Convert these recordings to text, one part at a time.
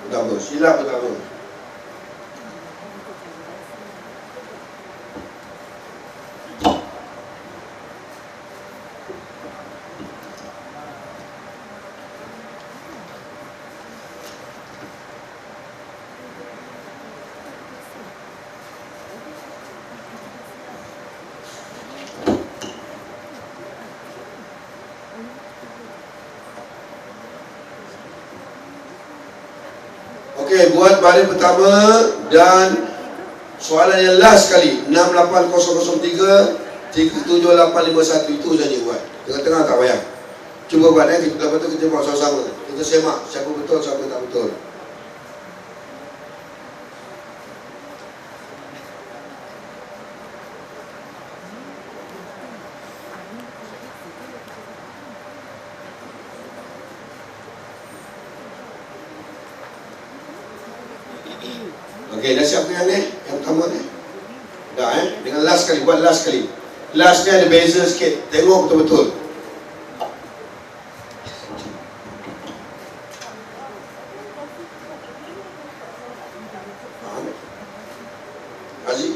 pertama. Silap pertama. Okey, buat baris pertama dan soalan yang last sekali 68003 37851 itu saja buat. Tengah-tengah tak payah. Cuba buat kita lepas tu kita buat sama-sama. Kita semak siapa betul siapa tak betul. Okey, dah siap yang ni? Yang pertama ni? Dah dengan last sekali, buat last sekali. Last ni ada beza sikit. Tengok betul-betul. Haji?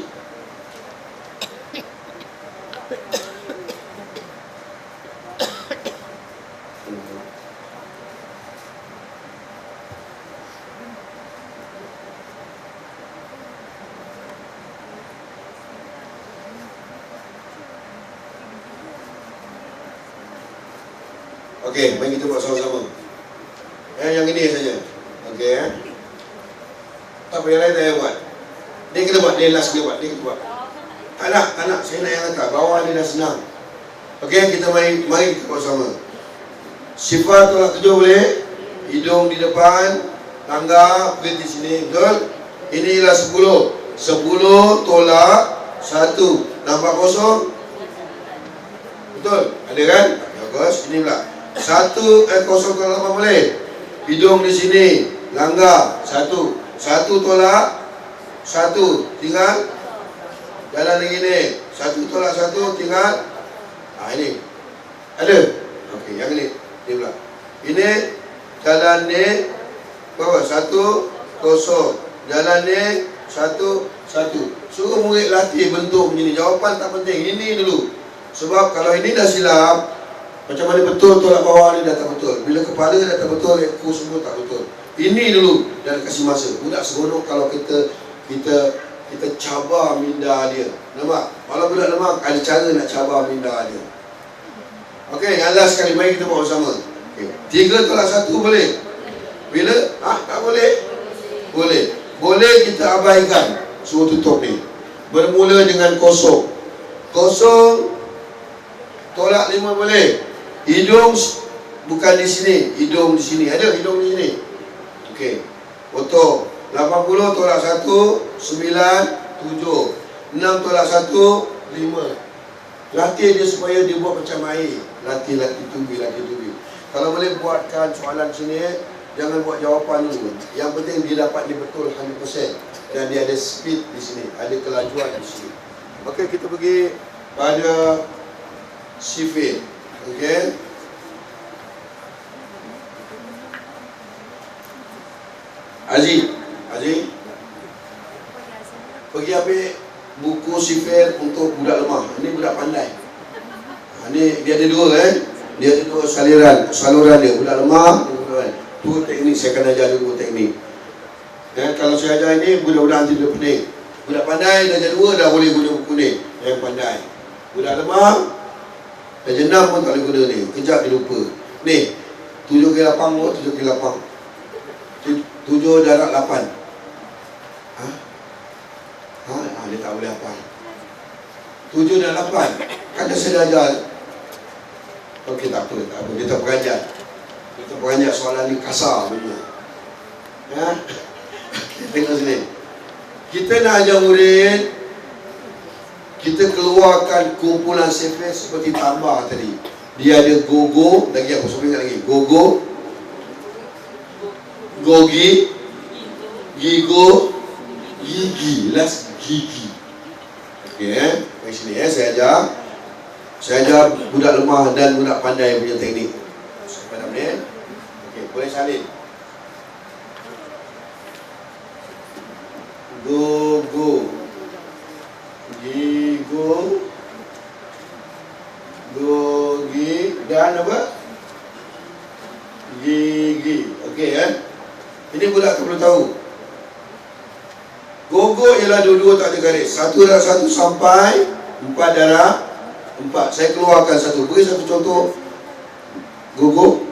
Okey, mari kita buat sama-sama. Yang ini saja. Okey tak apa, yang lain tak payah buat. Dia kena buat, dia last kena buat, dia kena buat. Tak nak, saya nak yang atas. Bawah ni dah senang. Okey, kita mari kita buat sama. Sifar tolak 7 boleh. Hidung di depan, tangga pergi di sini, betul? Ini ialah 10. 10 tolak 1. Nampak kosong? Betul? Ada kan? Bagus, ini pula. 1 kosong tolak 8 boleh. Hidung di sini, langgar 1 tolak 1, tinggal jalan lagi ni. 1 tolak 1, tinggal ini ada. Okey, yang ni pula. Ini jalan ni berapa? 1 kosong. Jalan ni 1 1. Suruh murid latih bentuk begini. Jawapan tak penting, ini dulu. Sebab kalau ini dah silap, macam mana betul tolak bawah ni dah tak betul. Bila kepala dah tak betul, ekor semua tak betul. Ini dulu dan kasih masa. Budak seronok kalau kita cabar minda dia. Nampak? Kalau budak lemak ada cara nak cabar minda dia. Okey, yang last sekali mari kita buat bersama. Okey. 3 tolak 1 boleh? Bila? Tak boleh? Boleh. Boleh kita abaikan. Suruh tutup ni. Bermula dengan kosong. Kosong tolak 5 boleh. Hidung bukan di sini, hidung di sini. Ada hidung di sini. Okey. Potong. 80 tolak 1 9 7. 6 tolak 1 5. Latih dia supaya dia buat macam air. Latih tubi. Kalau boleh buatkan soalan sini, jangan buat jawapan dulu. Yang penting dia dapat dia betul 100%. Dan dia ada speed di sini, ada kelajuan di sini. Okey, kita pergi pada sifir. Okey. Haji pergi ambil buku sifir untuk budak lemah. Ini budak pandai. Ini dia ada dua dia ada dua saluran dia. Budak lemah, dua teknik saya akan ajar dua teknik. Kalau saya ajar ini budak-budak anti pening. Budak pandai dah jadi dua dah boleh guna buku ni. Yang pandai. Budak lemah dah jenam pun tak boleh guna ni. Kejap dia lupa. Ni 7 kali 8 7 kali 8 7 darab 8. Dia tak boleh hafal. 7 dan 8. Kan dah saya ajar. Okey, tak apa. Kita peranjat soalan ni kasar punya. Tengok sini. Kita nak ajar murid, kita keluarkan kumpulan sifir seperti tambah tadi. Dia ada gogo, lagi apa? Saya ingat lagi. Gogo, gogi, gigo, gigi. Last gigi. Okey, mari sini saya ajar budak lemah dan budak pandai punya teknik. Pada menit. Okey, boleh salin. Ini budak tak perlu tahu. Gogo ialah dua-dua tak ada garis. Satu darab satu sampai 4 darab 4. Saya keluarkan satu. Beri satu contoh. Gogo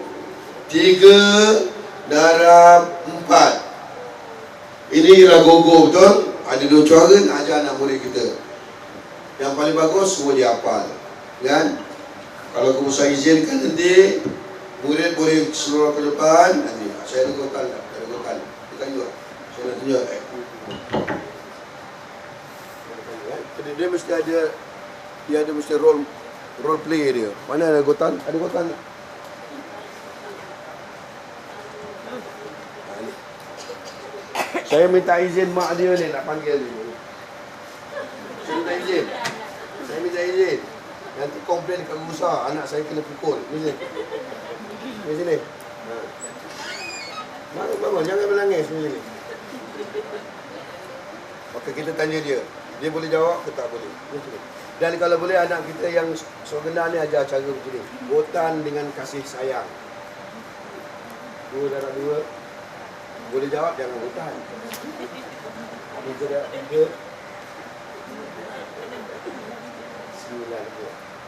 3 darab 4. Ini ialah gogo, betul? Ada dua cara nak ajar anak murid kita. Yang paling bagus semua dia hafal, kan? Kalau kamu saya izinkan nanti murid boleh seluruh ke depan. Nanti saya ada gotal tak? Ada gotal. Bukan juga. Saya nak tunjuk. Dia mesti ada, dia ada mesti role play dia. Mana ada gotal? Ada gotal tak? Saya minta izin mak dia ni nak panggil dia. Saya minta izin. Saya minta izin. Nanti komplain kat guru besar, anak saya kena pukul. Ni sini. Ni sini. Bangun, jangan menangis ni sini. Okey, kita tanya dia. Dia boleh jawab ke tak boleh? Ni sini. Dan kalau boleh anak kita yang sorgena ni ajar cara begini. Gotan dengan kasih sayang. 2 darab 2. Boleh jawab jangan gotan. 3 darab 3.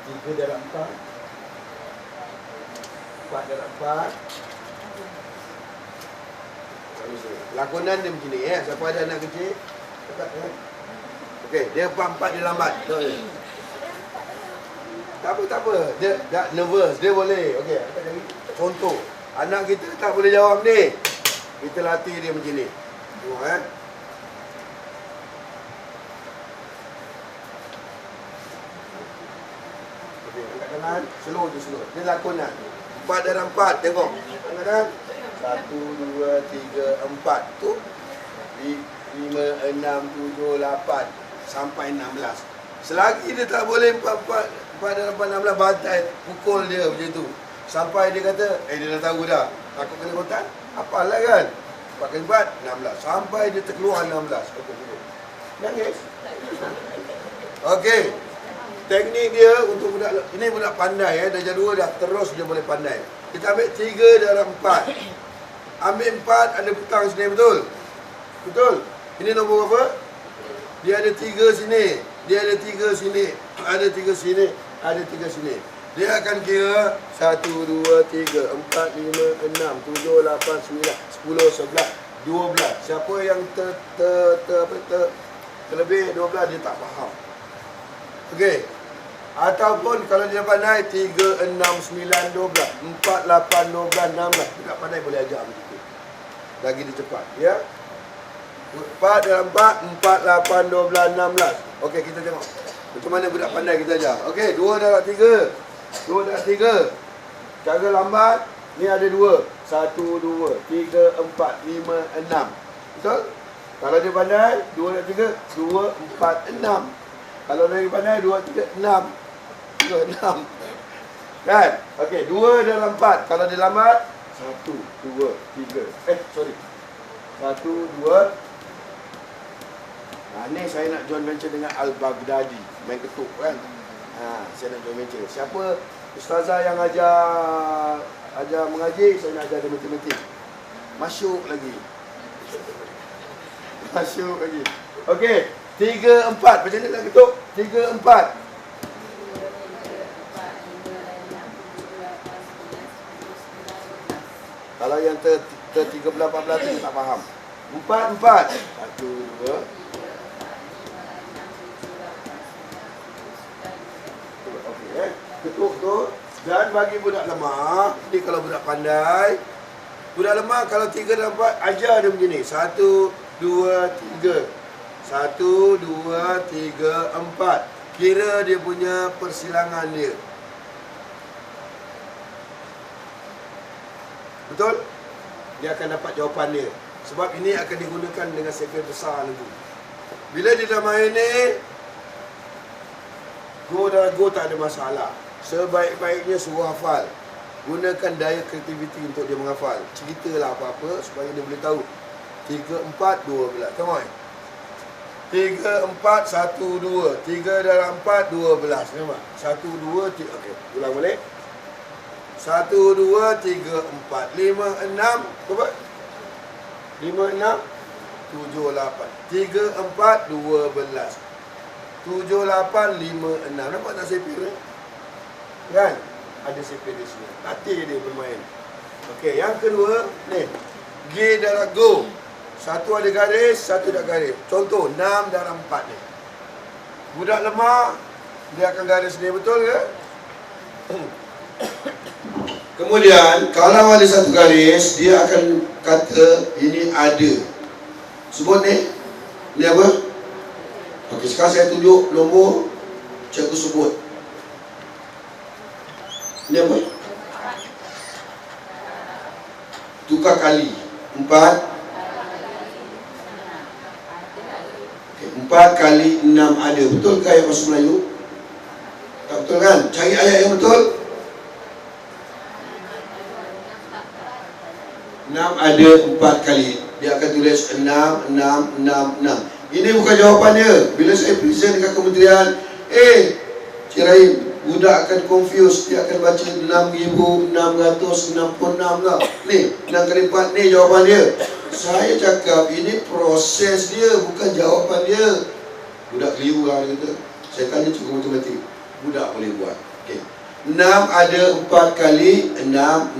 3 darab 4. 4 darab 4. Lakonan dia begini ya. Siapa ada anak kecil? Dekat ya. Okey, dia 4 dia lambat. Tak apa. Dia dah nervous, dia boleh. Okey, kita jadi contoh. Anak kita tak boleh jawab ni. Kita latih dia macam ni. Tengok kan? Okey, angkat tangan, slow je slow. Ni lakonan. 4 darab 4, tengok. Angkat tangan. 1 2 3 4 tu 5 6 7 8 sampai 16. Selagi dia tak boleh 4 darab 16 bantai pukul dia macam tu. Sampai dia kata, dia dah tahu dah. Takut kena gotan? Apalah kan? 4 kali 4, 16. Sampai dia terkeluar 16. Okey. Nangis. Okey. Teknik dia untuk budak, ini budak pandai ya. Darjah 2 dah terus dia boleh pandai. Kita ambil 3 darab 4. Ambil 4 ada petang sini, betul? Betul? Ini nombor berapa? Dia ada 3 sini. Dia ada 3 sini. Ada 3 sini. Ada 3 sini. Dia akan kira 1, 2, 3, 4, 5, 6, 7, 8, 9, 10, 11, 12. Siapa yang terlebih 12 dia tak faham. Okey. Ataupun kalau dia pandai 3, 6, 9, 12, 4, 8, 12, 16. Dia tak pandai boleh ajar begitu. Lagi dia cepat, ya. 4 dalam 4, 4, 8, 12, 16. Okey, kita tengok. Macam mana budak pandai kita ajar. Okey, 2 darab 3. 2 darab 3. Cara lambat, ni ada 2. 1, 2, 3, 4, 5, 6. Betul? Kalau dia pandai, 2 darab 3, 2, 4, 6. Kalau dia pandai, 2, 3, 6. 6. Kan? Okey, 2 dalam 4. Kalau dia lambat, 1, 2, 3. Sorry. 1, 2. Ni saya nak join venture dengan Al-Baghdadi. Main ketuk kan. Saya nak join venture. Siapa ustazah yang ajar mengaji, saya nak ajar dia matematik. Masuk lagi. Masuk lagi. Okey, 3, 4. Macam mana nak ketuk? 3, 4. Kalau yang ter-13, 14 tu tak faham. 4, 4. 1, 2. Okey, ketuk tu. Dan bagi budak lemah, ni kalau budak pandai. Budak lemah kalau 3 dan 4, ajar dia macam ni. 1, 2, 3. 1, 2, 3, 4. Kira dia punya persilangan dia. Betul? Dia akan dapat jawapan dia. Sebab ini akan digunakan dengan segel besar nanti. Bila dia dah main ni, go tak ada masalah. Sebaik-baiknya suruh hafal. Gunakan daya kreativiti untuk dia menghafal. Ceritalah apa-apa supaya dia boleh tahu. 3, 4, 12. Come on. 3, 4, 1, 2. 3 darab 4, 12. Nampak? 1, 2, 3. Okey, ulang balik. 1, 2, 3, 4, 5, 6. Berapa? 5, 6, 7, 8. 3, 4, 12. 7, 8, 5, 6. Nampak tak sepir ni? Kan? Ada sepir di sini. Latih dia bermain. Okey, yang kedua ni. G darab go. Satu ada garis, satu tak garis. Contoh 6 darab 4 ni. Budak lemah dia akan garis ni, betul ke? Kemudian kalau ada satu garis, dia akan kata ini ada. Sebut ni. Ni apa? Okey, sekarang saya tunjuk nombor, cikgu sebut. Ni apa? Tukar kali 4. Okay, 4 kali 6 ada. Betul ke ayat bahasa Melayu? Tak betul kan? Cari ayat yang betul. 6 ada 4 kali. Dia akan tulis 6, 6, 6, 6. Ini bukan jawapannya. Bila saya present dekat kementerian, Cik Rahim, budak akan confuse. Dia akan baca 6,666 lah. Ni, 6 kali 4 ni jawapan dia. Saya cakap ini proses dia, bukan jawapan dia. Budak keliru lah dia kata. Saya tanya cikgu matematik, budak boleh buat. Okay. 6 ada 4 kali 6,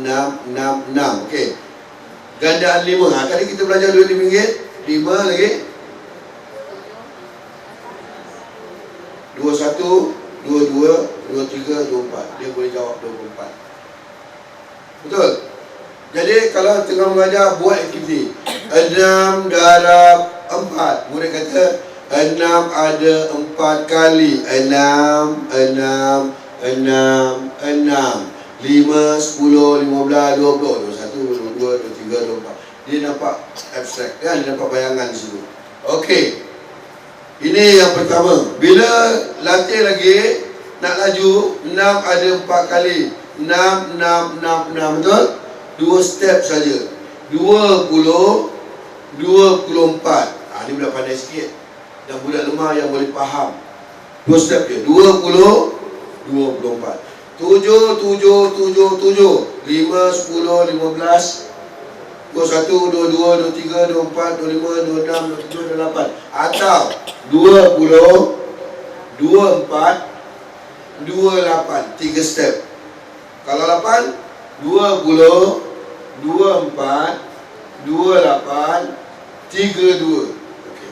6, 6, 6. Okay. Gandaan 5. Tadi kita belajar duit RM5. 5 lagi 21, 22, 23, 24. Dia boleh jawab 24. Betul? Jadi kalau tengah mengajar, buat aktiviti 6 darab 4. Murid kata 6 ada 4 kali 6, 6, 6, 6, 5, 10, 15, 20, 21, 22, 23, 24. Dia nampak abstrak kan? Dia nampak bayangan di situ. Okey. Ini yang pertama. Bila latih lagi, nak laju, 6 ada 4 kali 6, 6, 6, 6. Betul? 2 step saja. 20, 24. Ini budak pandai sikit. Dan budak lemah yang boleh faham. 2 step je. 20, 24. 7, 7, 7, 7. 5, 10, 15, 21, 22, 23, 24, 25, 26, 27, 28. Atau 20, 24, 28. 3 step. Kalau 8, 20, 24, 28, 32. Okey.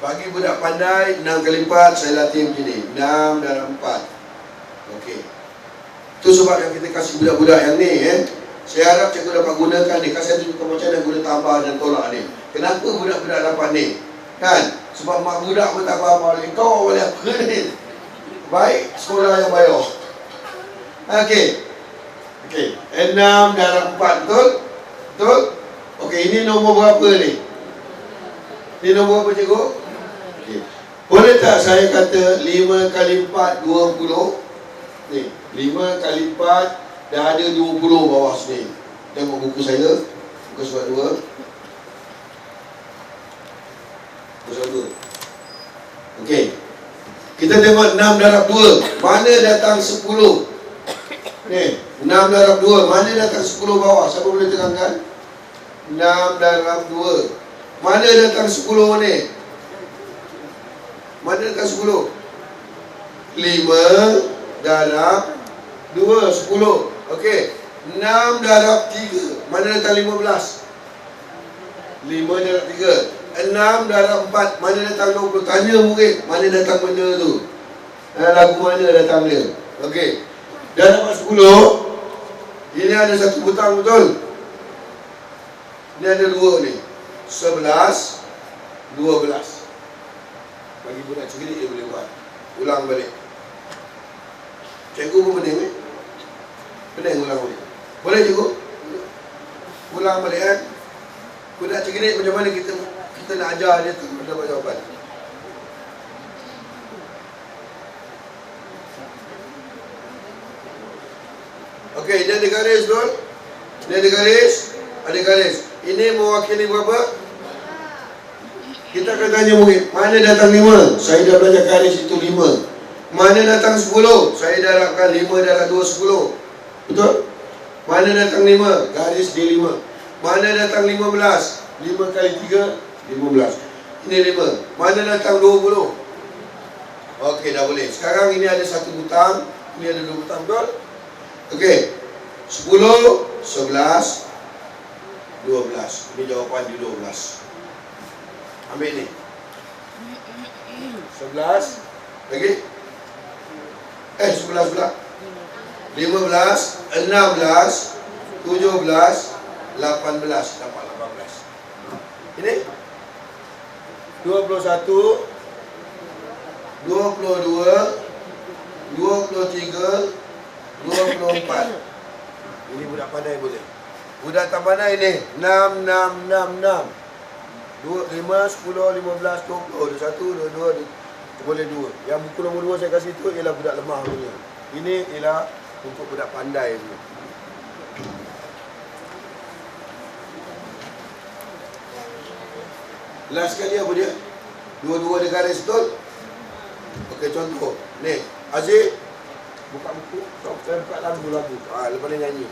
Bagi budak pandai, 6 kali 4 saya latih begini. 6 darab 4. Okey. Itu sebab yang kita kasih budak-budak yang ni Saya harap cikgu dapat gunakan ni. Kan saya tunjukkan macam mana guna tambah dan tolak ni. Kenapa budak-budak dapat ni? Kan? Sebab mak budak pun tak faham ni. Kau boleh apa ni? Baik, sekolah yang bayar. Okey. Okey. 6 darab 4. Betul? Betul? Okey, ini nombor berapa ni? Ini nombor apa cikgu? Okey. Boleh tak saya kata 5 kali 4, 20? Ni, 5 kali 4 dah ada 20 bawah sini. Tengok buku saya. Buku surat 2. Buku surat 2. Okey. Kita tengok 6 darab 2. Mana datang 10? Ni, 6 darab 2. Mana datang 10 bawah? Siapa boleh terangkan? 6 darab 2. Mana datang 10 ni? Mana datang 10? 5 darab 2, 10. Okey. 6 darab 3. Mana datang 15? 5 darab 3. 6 darab 4. Mana datang 20? Tanya murid, mana datang benda tu? Lagu mana datang dia? Okey. Dah dapat 10. Ini ada satu butang, betul? Ini ada 2 ni. 11, 12. Bagi budak cerdik dia boleh buat. Ulang balik. Cikgu pun pening Pening ulang balik. Boleh cikgu? Ulang balik Budak cerdik macam mana kita nak ajar dia tu dapat jawapan. Okey, dia ada garis betul? Dia ada garis? Ada garis. Ini mewakili berapa? Kita akan tanya murid, mana datang 5? Saya dah belajar garis itu 5. Mana datang 10? Saya darabkan 5 darab 2, 10. Betul? Mana datang 5? Garis di 5. Mana datang 15? 5 kali 3, 15. Ini 5. Mana datang 20? Okey, dah boleh. Sekarang ini ada satu butang, ini ada 2 butang, betul? Okey. 10, 11, 12. Ini jawapan di 12. Ambil ni. 11 lagi. 11 pula. 15, 16, 17, 18. Dapat 18. Ini 21, 22, 23, 24. Ini budak pandai boleh. Budak tak pandai ni 6, 6, 6, 6. 2, 5, 10, 15, 20, 21, 22, boleh 2. Yang buku nombor 2 saya kasih tu ialah budak lemah punya. Ini ialah untuk budak pandai punya. Last sekali apa dia? Dua-dua ada garis betul? Okey, contoh. Ni, Aziz buka buku, saya buka lagu-lagu. Lepas ni nyanyi.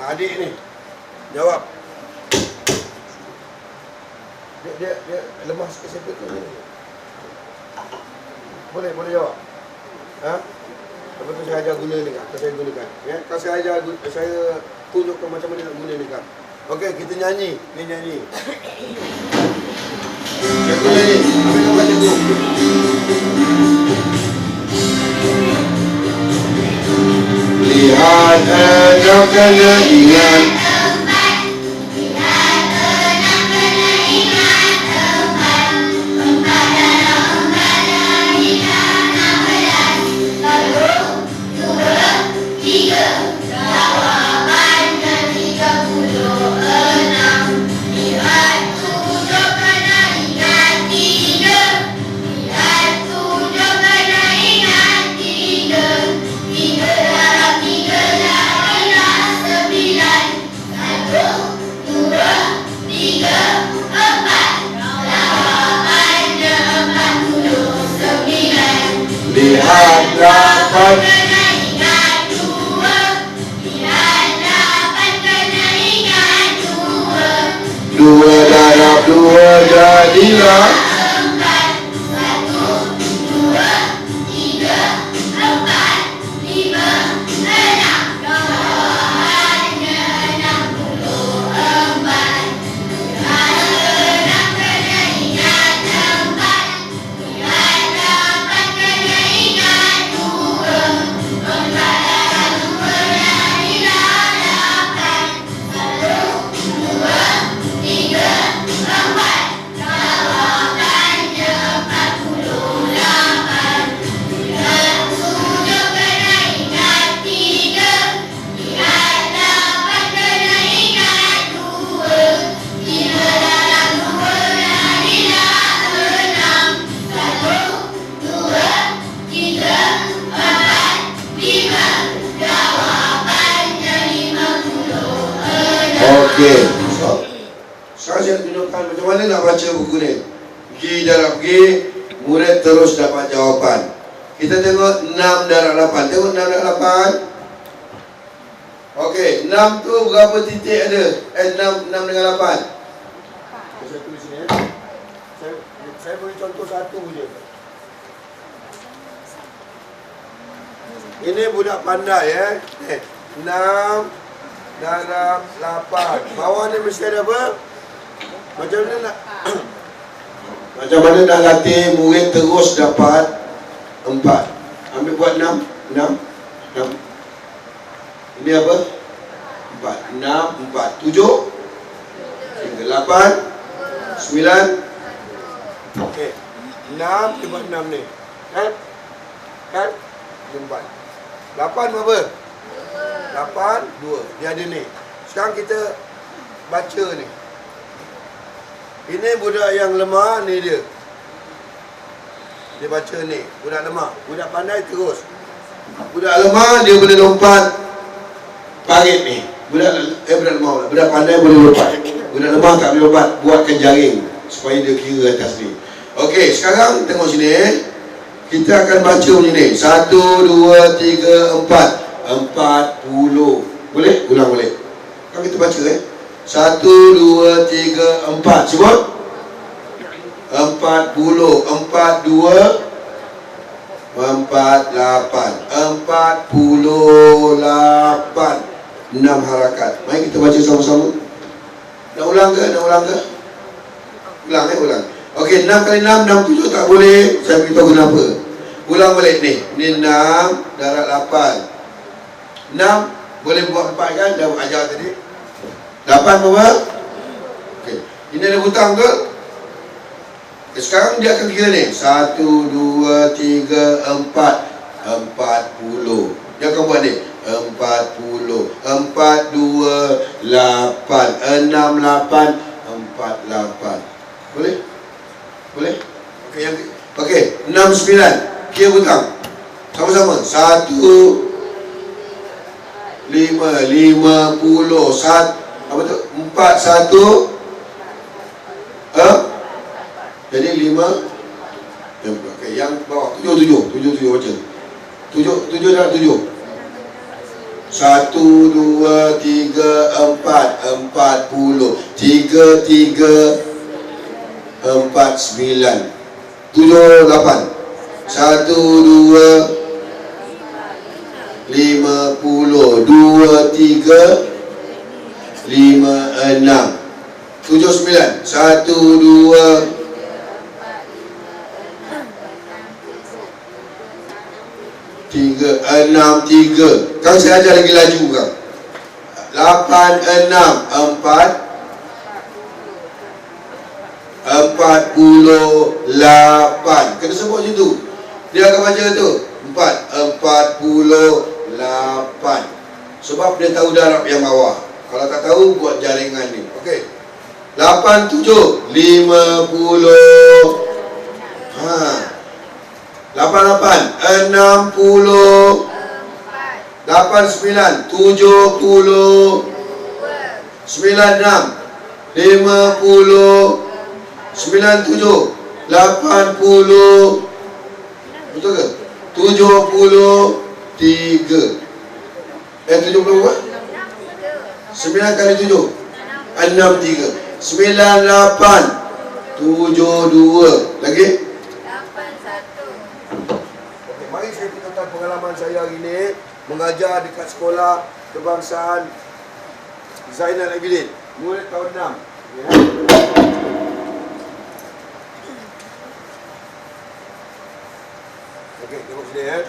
Adik ni jawab. Dia lemah sikit sebut ni. Boleh jawab. Lepas tu saya ajar guna ni kan. Saya gunakan. Ya, kalau saya ajar, saya tunjukkan macam mana nak guna ni kan. Okey, kita nyanyi. Ni nyanyi. Cikgu nyanyi. Ambil gambar cikgu. Lihat enam kena ingat. Lihat dapat kena ingat 2. Lihat dapat kena ingat 2. 2 darab 2 jadilah 4. 1, 2, 3, 4, 5, 6. Jawapannya 64. Lihat enam kena ingat 4. Lihat dapat kena ingat 2. 4 darab 2 jadilah 8. 1, 2, 3, 4. Jawapannya 48. Lihat 7 kena ingat 3. Lihat dapat kena ingat 2. 3 darab 2 jadilah 6. 1, 2, 3, 4, 5. Jawapannya 56. Okey. Sekarang saya tunjukkan macam mana nak baca buku ni. Pergi darab pergi, murid terus dapat jawapan. Kita tengok 6 darab 8. Tengok 6 darab 8. Okey, 6 tu berapa titik ada? 6 dengan 8. Saya tulis sini ya. Saya beri contoh satu je. Ini budak pandai ya. 6 darab 8. Bawah ni mesti ada apa? Macam mana nak macam mana nak latih murid terus dapat 4. Ambil buat 6. Ini apa? 4. 6, 4, 7, 8, 9. Okey. 6 dibuat 6 ni. Kan? 4. 8 berapa? 8, 2. Dia ada ni. Sekarang kita baca ni. Ini budak yang lemah, ni dia. Dia baca ni. Budak lemah. Budak pandai terus. Budak lemah, dia boleh lompat parit ni. Budak lemah, budak pandai boleh lompat. Budak lemah tak boleh lompat, buatkan jaring supaya dia kira atas ni. Okey, sekarang tengok sini. Kita akan baca macam ni. 1, 2, 3, 4. 40. Boleh? Ulang boleh. Kan kita baca 1, 2, 3, 4. Sebut 40. 42 48. 48. 6 harakat. Mari kita baca sama-sama. Nak ulang ke? Ulang. Okey, 6 kali 6, 67 tak boleh. Saya beritahu kenapa. Ulang balik ni. Ni 6 darab 8. 6 boleh buat 4 kan? Dah ajar tadi. 8 berapa? Okey. Ini ada hutang ke? Okay, sekarang dia akan kira ni. 1, 2, 3, 4. 40. Dia akan buat ni. 40. 4, 2, 8. 6, 8. 48. Boleh? Okey, okey, 6, 9. Kira hutang. Sama-sama. 1, 5, 50. Apa tu? 4, 1. Jadi 5. Okey, yang bawah 7 baca. 7 darab 7. 1, 2, 3, 4. 40. 3, 4, 9. 7, 8. 1, 2, 50. 2, 3, 5, 6. 7, 9. 1, 2, 3, 6, 3. Kau saya ajar lagi laju kau. 8, 6, 4. 48. Kena sebut macam tu. Dia akan baca tu 48. Sebab dia tahu darab yang bawah. Kalau tak tahu, buat jaringan ni. Okey. 8, 7, 50. 8, 60. 8, 9, 70. 9, 6, 50. 97, 80. Betul ke? 73. 70 berapa? 9 kali 7 63. 98. 72. Lagi? 81. Okey, mari saya ceritakan pengalaman saya hari ini mengajar dekat sekolah kebangsaan Zainal Abidin. Murid tahun 6. Ya. Okey, tengok sini ya.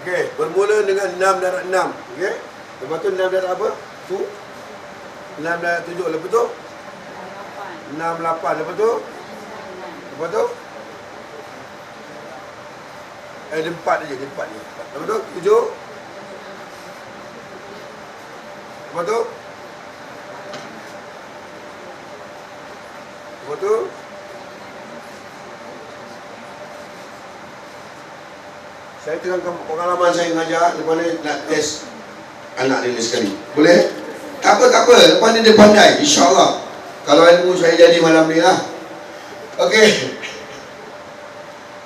Okey, bermula dengan 6 darab 6. Okey. Lepas tu 6 darab apa? Tu 6 darab 7. Lepas tu 6, 8. Lepas tu ada 4 je, Lepas tu 7. Lepas tu saya terangkan pengalaman saya mengajar. Lepas ni nak test anak dia sekali. Boleh? Tak apa. Lepas ni dia pandai, InsyaAllah. Kalau ilmu saya jadi malam ni lah. Okey.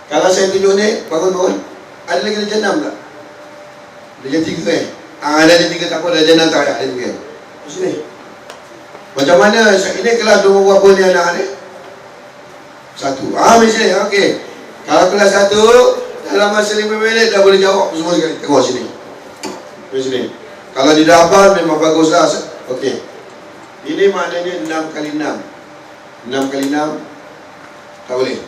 Kalau saya tunjuk ni, bangun. Ada lagi darjah 6 tak? Darjah 3 darjah 3 tak apa, darjah 6 tak ada. Ada 3. Sini. Macam mana? Ini kelas nombor berapa ni anak ni? 1. Macam ni. Okey. Kalau kelas 1, dalam masa 5 minit dah boleh jawab semua sekali. Tengok sini. Di sini. Kalau dia dah hafal memang baguslah. Okey. Ini maknanya 6 kali 6. 6 kali 6 tak boleh.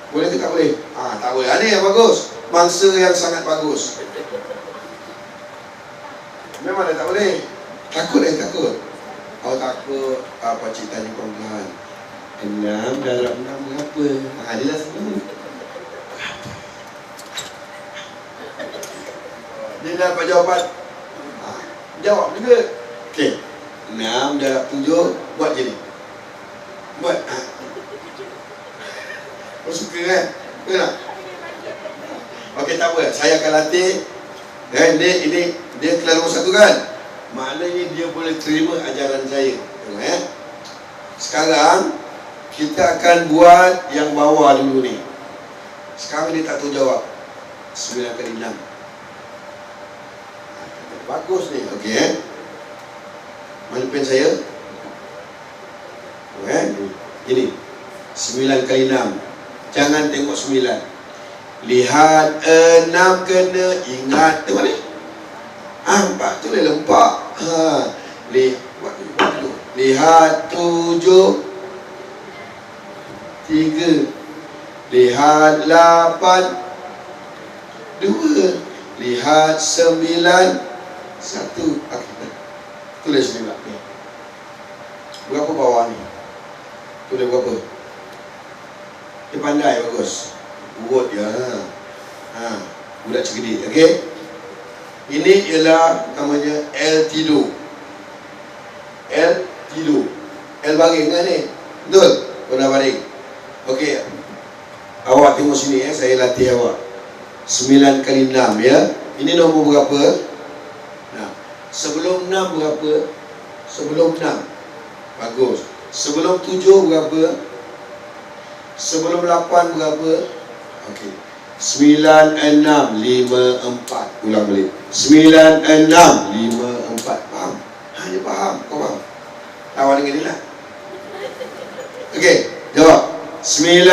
Boleh ke tak boleh? Tak boleh. Ini yang bagus. Mangsa yang sangat bagus. Memang dah tak boleh. Takut. Awak takut. Pakcik tanya perempuan. 6 darab 6 berapa? Dia dah sebut. Dia dah dapat jawapan. Jawab juga. Okey. 6 darab 7. Buat je ni. Buat. Kau suka kan? Betul tak? Okey, tak apa. Saya akan latih. Ini dia kelas nombor 1 kan? Maknanya dia boleh terima ajaran saya. Tengok Sekarang kita akan buat yang bawah dulu ni. Sekarang dia tak tahu jawab. 9 kali 6. Bagus ni. Okey Mana pen saya? Ini 9 kali 6. Jangan tengok 9. Lihat 6 kena ingat. Tengok ni. 4 tu dia lempak. Lihat 7 3. Lihat 8 2. Lihat 9 1. Okay. Tulis ni pula. Berapa bawah ni? Tulis berapa? Dia pandai, bagus. Urut dia. Budak cerdik. Okey. Ini ialah namanya L tidur. L tidur. L baring kan ni? Betul? Kau dah baring. Okey. Awak tengok sini saya latih awak. 9 kali 6 ya. Ini nombor berapa? Nah, sebelum 6 berapa? Sebelum 6. Bagus. Sebelum 7 berapa? Sebelum 8 berapa? Okey. 9, 6, 5, 4. Ulang balik. 9, 6, 5, 4. Faham? Dia faham. Kau faham? Lawan dengan dia lah. Okey. Jawab. 9,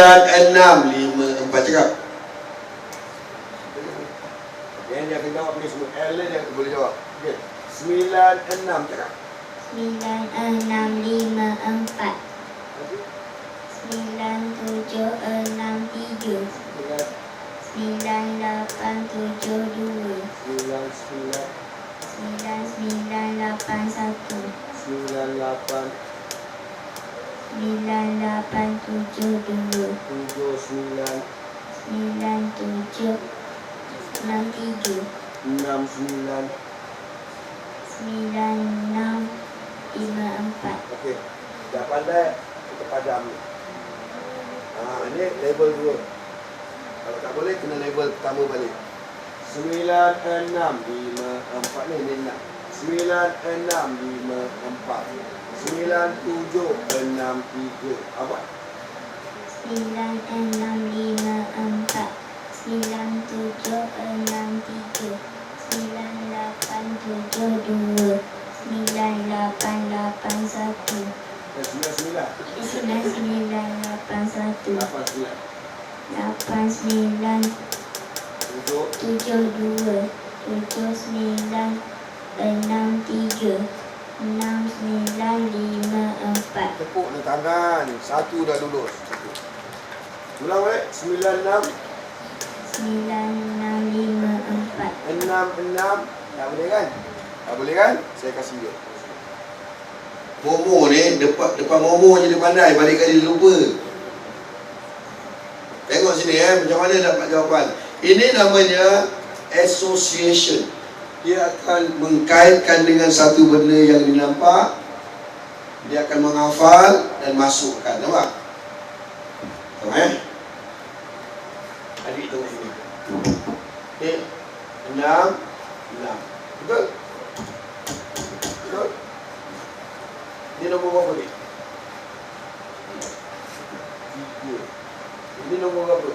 6, 5, 4. Cakap. Dia akan jawab ni semua. L dia boleh jawab. Okey. 9, 6. Cakap. 9, 6, 5, 4. 9, 7, 6, 3. 9, 8, 7, 2. 9, 9, 8, 1. 9, 8, 7, 2. 9, 7, 6, 3. 9, 6, 5, 4. Okey. Dah pandai, kita padam ni. Ini label 2. Kalau tak boleh, kena label pertama balik. 9, 6, 5, 4 ni nak. 9, 6, 5, 4. 9, 7, 6, 3. Apa? 9, 6, 5, 4. 9, 7, 6, 3. 9, 8, 7, 2. 9, 8, 8, 1. 9, 9. 9, 8, 1. 8, 9. 8, 9, 7, 2. 7, 9, 6, 3. 6, 9, 5, 4. Tepuk dengan tangan. 1 dah lulus. Ulang balik. 9, 6. 9, 6, 5, 4. 6, 6. Tak boleh kan? Tak boleh kan? Saya kasih dia. Momo ni, depan Momo je dia pandai. Balik kali dia lupa. Tengok sini macam mana dapat jawapan. Ini namanya association. Dia akan mengkaitkan dengan satu benda yang dinampak. Dia akan menghafal dan masukkan. Nampak? Tengok Adik tengok sini. 6, 6. Betul? Betul? Ini nombor berapa ni? 3. Ini nombor berapa?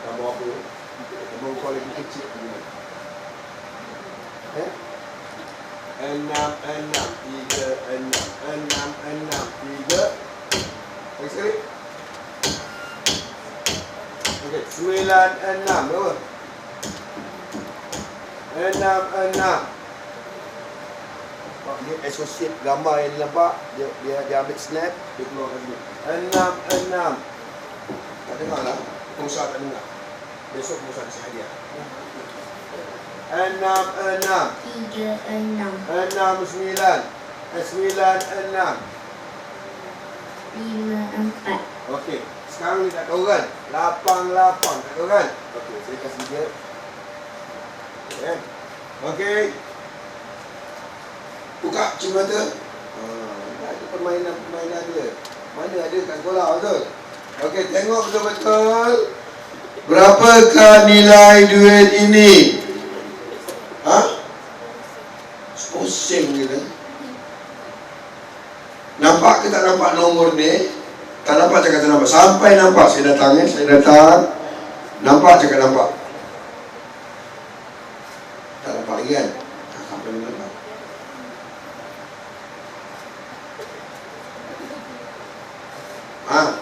Nombor apa? Nombor kau lagi kecil. 6, 6, 3, 6. 6, 6, 3. Lagi sekali. Okey, 9, 6. Berapa? 6, 6. Dia associate gambar yang dia nampak. Dia ambil snap. Dia keluarkan dia. 6, 6. Tak dengar lah. Pengusaha tak dengar. Besok pengusaha kasih hadiah. 6, 6. 3, 6. 6, 9. 9, 6. 5, 4. Okey. Sekarang ni tak tahu kan? 8, 8. Tak tahu kan? Okey. Saya kasih dia. Okey. Buka cium mata. permainan dia. Mana ada kat sekolah, betul? Okey, tengok betul-betul. Berapakah nilai duit ini? Pusing kita. Nampak ke tak nampak nombor ni? Tak nampak cakap tak nampak. Sampai nampak saya datang. Nampak cakap nampak. Tak nampak lagi kan? Sampai nampak.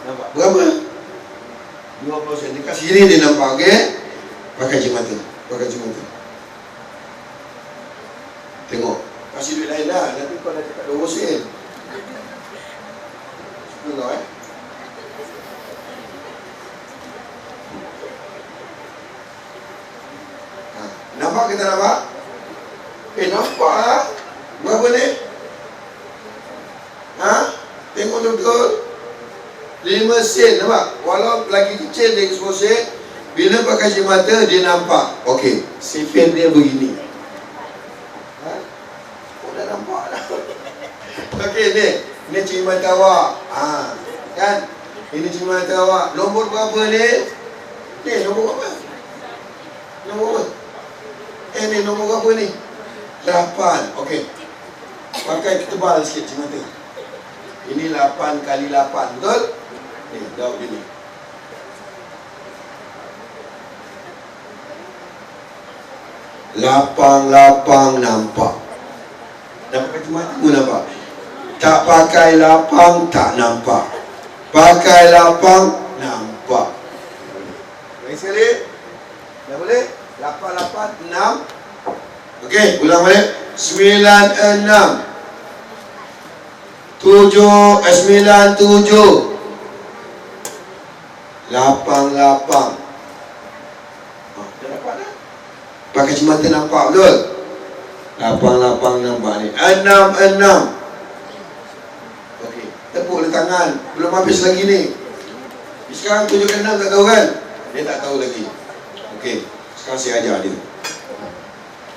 Nampak. Berapa? 20 sen. Dekat sini dia nampak, okey? Pakai cermin mata. Tengok. Kasih duit lain lah. Nanti kau dah cakap 20 sen. Suka kau nampak ke tak nampak? Nampak lah. Berapa ni? Tengok betul. 5 sen, nampak? Walau lagi kecil dia 10 sen, bila pakai cermin mata dia nampak. Okey, sifir dia begini. Dah nampak dah. Okey, ni cermin mata awak. Kan? Ini cermin mata awak. Nombor berapa ni? Ni nombor berapa? Nombor berapa? Ni nombor berapa ni? 8. Okey. Pakai tebal sikit cermin mata. Ini 8 kali 8, betul? Ni, jawab gini. 8 nampak. Dah pakai cermin mata pun nampak. Tak pakai lapang tak nampak. Pakai lapang nampak. Lagi sekali. Dah boleh? 8, 6. Okey, ulang balik. 9, 6. 9, 7. 8. Dah dapat dah. Pakai cermin mata nampak betul? 8 nampak ni. 6. Okey, tepuk le tangan. Belum habis lagi ni. Sekarang 7 ke 6 tak tahu kan? Dia tak tahu lagi. Okey, sekarang saya ajar dia.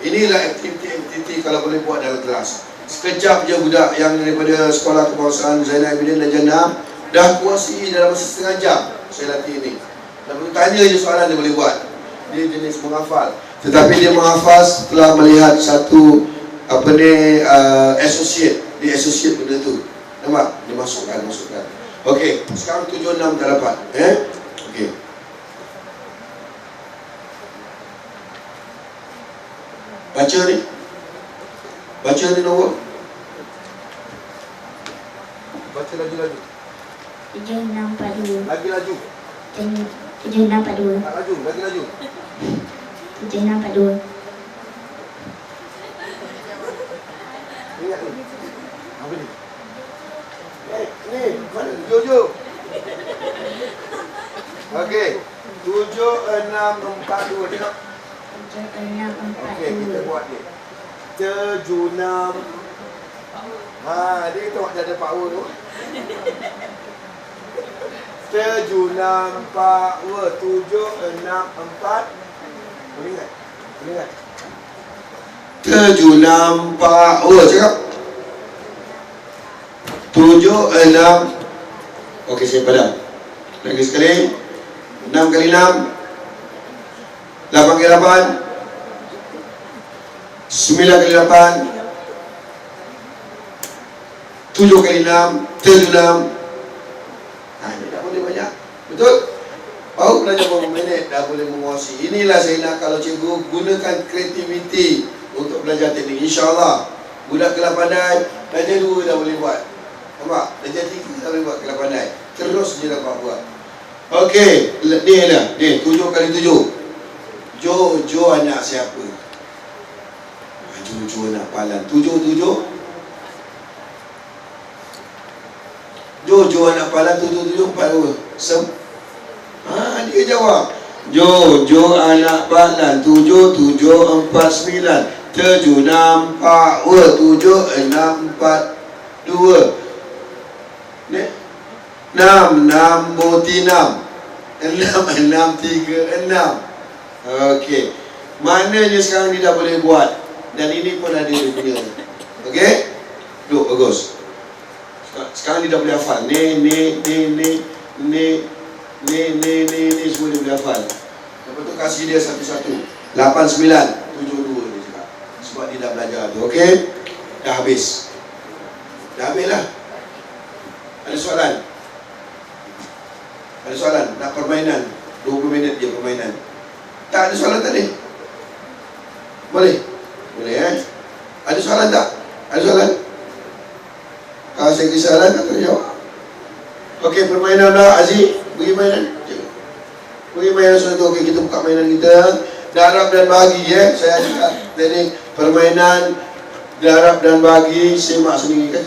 Inilah aktiviti kalau boleh buat dalam kelas. Sekejap je budak yang daripada sekolah kebangsaan Zainal Abidin dan Jannah dah kuasai dalam masa setengah jam saya latih ni. Dan tanya je soalan dia boleh buat. Dia jenis menghafal. Tetapi dia menghafal setelah melihat satu associate. Dia associate benda tu. Nampak? Dia masukkan. Okey, sekarang 7, 6 tak dapat. Okey. Baca ni nombor. Baca laju. 7, 6, 4, 2. Lagi laju. 7, 6, 4, 2. Tak laju, lagi laju. 7, 6, 4, 2. Ingat ni. Apa ni? Ni, mana? Jujur. Okey. 7, 6, 4, 2. Tengok. 7, 6, 4, 2. Okey, kita buat ni. 7, 6. Dia kata awak dah ada power tu. 7, 6, 4, 7, 6, 4. Boleh ingat? 7, 6, 4, cakap. 7, 6. Okey, saya padam. Lagi sekali. 6 kali 6. 8 kali 8. 9 kali 8. 7 kali 6. 7, 6. Ini dah boleh banyak. Betul? Baru belajar berapa minit dah boleh menguasai. Inilah saya nak kalau cikgu gunakan kreativiti untuk belajar teknik. InsyaAllah budak kelas pandai darjah 2 dah boleh buat. Nampak? Darjah 3 dah boleh buat kelas pandai. Terus dia dapat buat. Okey, ni lah. Ni 7 kali 7. Jo anak siapa? Jo anak Palan. 7. Jo anak Palan 7, 4. Dia jawab. Jo anak Palan 7, 4, 9. 7, 6, 4, 7, 6, 4, 2. Ni 6 boti 6. 6, 3, 6. Okey. Maknanya sekarang dia dah boleh buat. Dan ini pun ada dia punya. Okey? Duk bagus. Sekarang dia dah boleh hafal. Ni semua dia boleh hafal. Lepas tu kasih dia satu-satu. 8972 dia cakap. Sebab dia dah belajar tu. Okey? Dah habis. Dah habis lah. Ada soalan? Ada soalan? Nak permainan? 20 minit je permainan. Tak ada soalan tadi? Boleh? Boleh Ada soalan tak? Ada soalan? Kalau saya kisah soalan, tak jawab. Okey, permainan dah. Aziz, bagi mainan. Bagi mainan sesuatu. Okey, kita buka mainan kita. Darab dan bahagi saya cakap tadi, permainan darab dan bahagi, semak sendiri kan.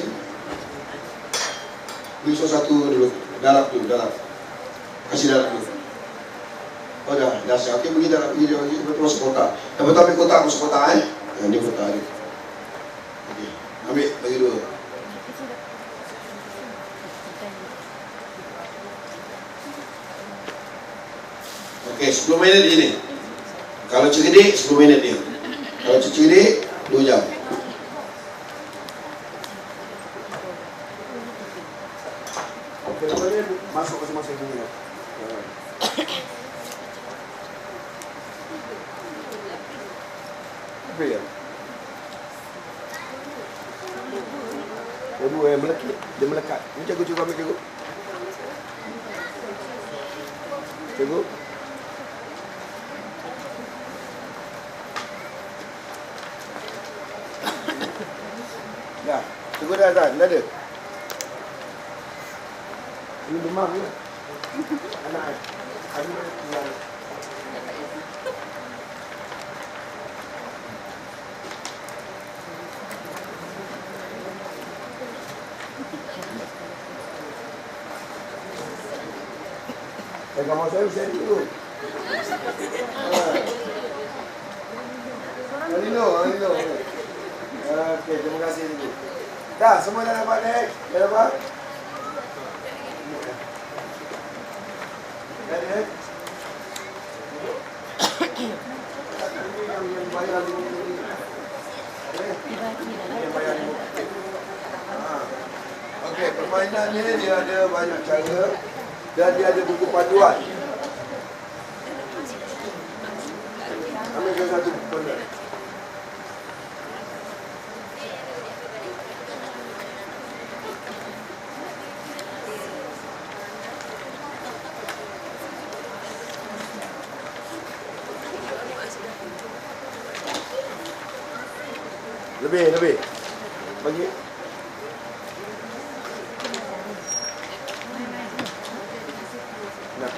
Bagi satu dulu. Darab dulu, darab. Kasih darab dulu. Oh dah siap. Okey, bagi darab, bagi betul masuk kotak. Yang pertama ambil kotak, masuk kotak Ini kotak ni. Okey, ambil bagi dua. Okey, 10 minit je ni. Kalau cerdik 10 minit dia. Kalau cerdik 2 jam. Okey, boleh masuk masing-masing dulu. Apa ya? Dua yang melekat. Dia melekat. Ni cikgu ambil cikgu. Cikgu. Dah. Cikgu dah ada. Ini demam ni. Anak. Gambar saya dulu. Alino. Okey, terima kasih dulu. Dah, semua dah dapat dek? Dah dapat? Dah dek? Yang bayar RM50. Yang bayar RM50. Okey, permainan ni dia ada banyak cara. Dan dia ada buku panduan. Ambil satu buku panduan. Lebih. Bagi. Nah,